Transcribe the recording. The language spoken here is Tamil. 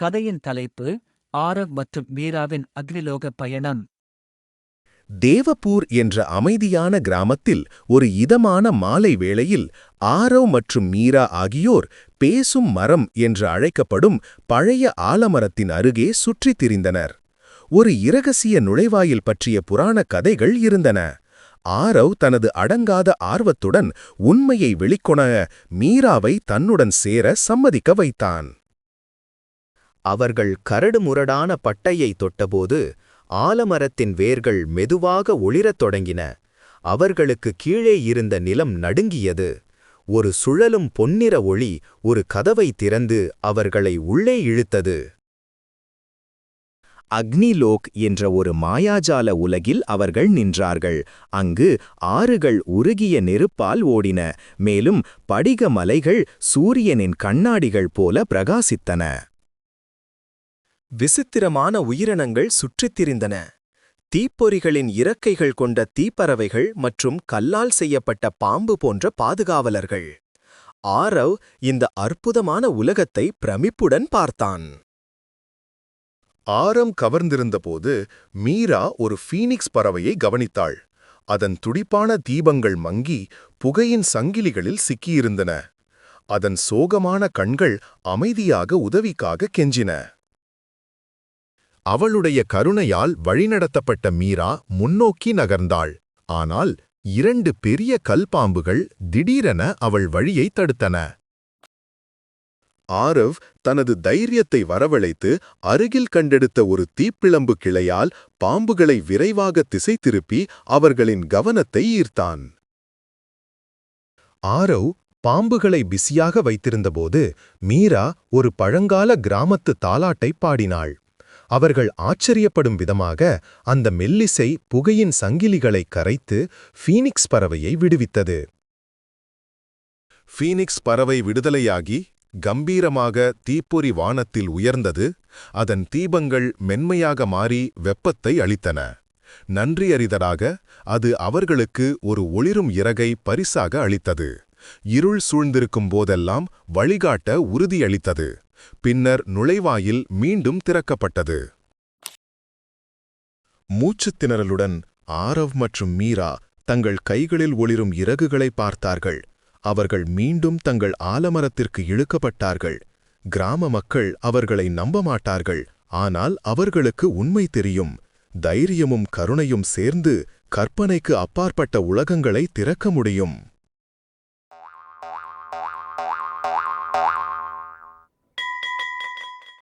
கதையின் தலைப்பு ஆரவ் மற்றும் மீராவின் அக்னிலோக பயணம். தேவப்பூர் என்ற அமைதியான கிராமத்தில் ஒரு இதமான மாலை வேளையில் ஆரவ் மற்றும் மீரா ஆகியோர் பேசும் மரம் என்று அழைக்கப்படும் பழைய ஆலமரத்தின் அருகே சுற்றித் திரிந்தனர். ஒரு இரகசிய நுழைவாயில் பற்றிய புராணக் கதைகள் இருந்தன. ஆரவ் தனது அடங்காத ஆர்வத்துடன் உண்மையை வெளிக்கொண மீராவை தன்னுடன் சேர சம்மதிக்க வைத்தான். அவர்கள் கரடுமுரடான பட்டையை தொட்டபோது ஆலமரத்தின் வேர்கள் மெதுவாக ஒளிரத் தொடங்கின. அவர்களுக்கு கீழே இருந்த நிலம் நடுங்கியது. ஒரு சுழலும் பொன்னிற ஒளி ஒரு கதவை திறந்து அவர்களை உள்ளே இழுத்தது. அக்னிலோக் என்ற ஒரு மாயாஜால உலகில் அவர்கள் நின்றார்கள். அங்கு ஆறுகள் உருகிய நெருப்பால் ஓடின, மேலும் படிக மலைகள் சூரியனின் கண்ணாடிகள் போல பிரகாசித்தன. விசித்திரமான உயிரினங்கள் சுற்றித் திரிந்தன. தீப்பொறிகளின் இறக்கைகள் கொண்ட தீப்பறவைகள் மற்றும் கல்லால் செய்யப்பட்ட பாம்பு போன்ற பாதுகாவலர்கள். ஆரவ் இந்த அற்புதமான உலகத்தை பிரமிப்புடன் பார்த்தான். ஆரம் கவர்ந்திருந்தபோது மீரா ஒரு ஃபீனிக்ஸ் பறவையை கவனித்தாள். அதன் துடிப்பான தீபங்கள் மங்கி புகையின் சங்கிலிகளில் சிக்கியிருந்தன. அதன் சோகமான கண்கள் அமைதியாக உதவிக்காக கெஞ்சின. அவளுடைய கருணையால் வழிநடத்தப்பட்ட மீரா முன்னோக்கி நகர்ந்தாள். ஆனால் 2 பெரிய கல்பாம்புகள் திடீரென அவள் வழியை தடுத்தன. ஆரவ் தனது தைரியத்தை வரவழைத்து அருகில் கண்டெடுத்த ஒரு தீப்பிழம்பு கிளையால் பாம்புகளை விரைவாக திசை திருப்பி அவர்களின் கவனத்தை ஈர்த்தான். ஆரவ் பாம்புகளை பிஸியாக வைத்திருந்தபோது மீரா ஒரு பழங்கால கிராமத்து தாலாட்டை பாடினாள். அவர்கள் ஆச்சரியப்படும் விதமாக அந்த மெல்லிசை புகையின் சங்கிலிகளை கரைத்து ஃபீனிக்ஸ் பறவையை விடுவித்தது. ஃபீனிக்ஸ் பறவை விடுதலையாகி கம்பீரமாக தீப்பொறி வானத்தில் உயர்ந்தது. அதன் தீபங்கள் மென்மையாக மாறி வெப்பத்தை அளித்தன. நன்றியறிதலாக அது அவர்களுக்கு ஒரு ஒளிரும் இறகை பரிசாக அளித்தது. இருள் சூழ்ந்திருக்கும் போதெல்லாம் வழிகாட்ட உறுதியளித்தது. பின்னர் நுழைவாயில் மீண்டும் திறக்கப்பட்டது. மூச்சுத் திணறலுடன் ஆரவ் மற்றும் மீரா தங்கள் கைகளில் ஒளிரும் இறகுகளை பார்த்தார்கள். அவர்கள் மீண்டும் தங்கள் ஆலமரத்திற்கு இழுக்கப்பட்டார்கள். கிராம மக்கள் அவர்களை நம்ப மாட்டார்கள். ஆனால் அவர்களுக்கு உண்மை தெரியும். தைரியமும் கருணையும் சேர்ந்து கற்பனைக்கு அப்பாற்பட்ட உலகங்களை திறக்க முடியும்.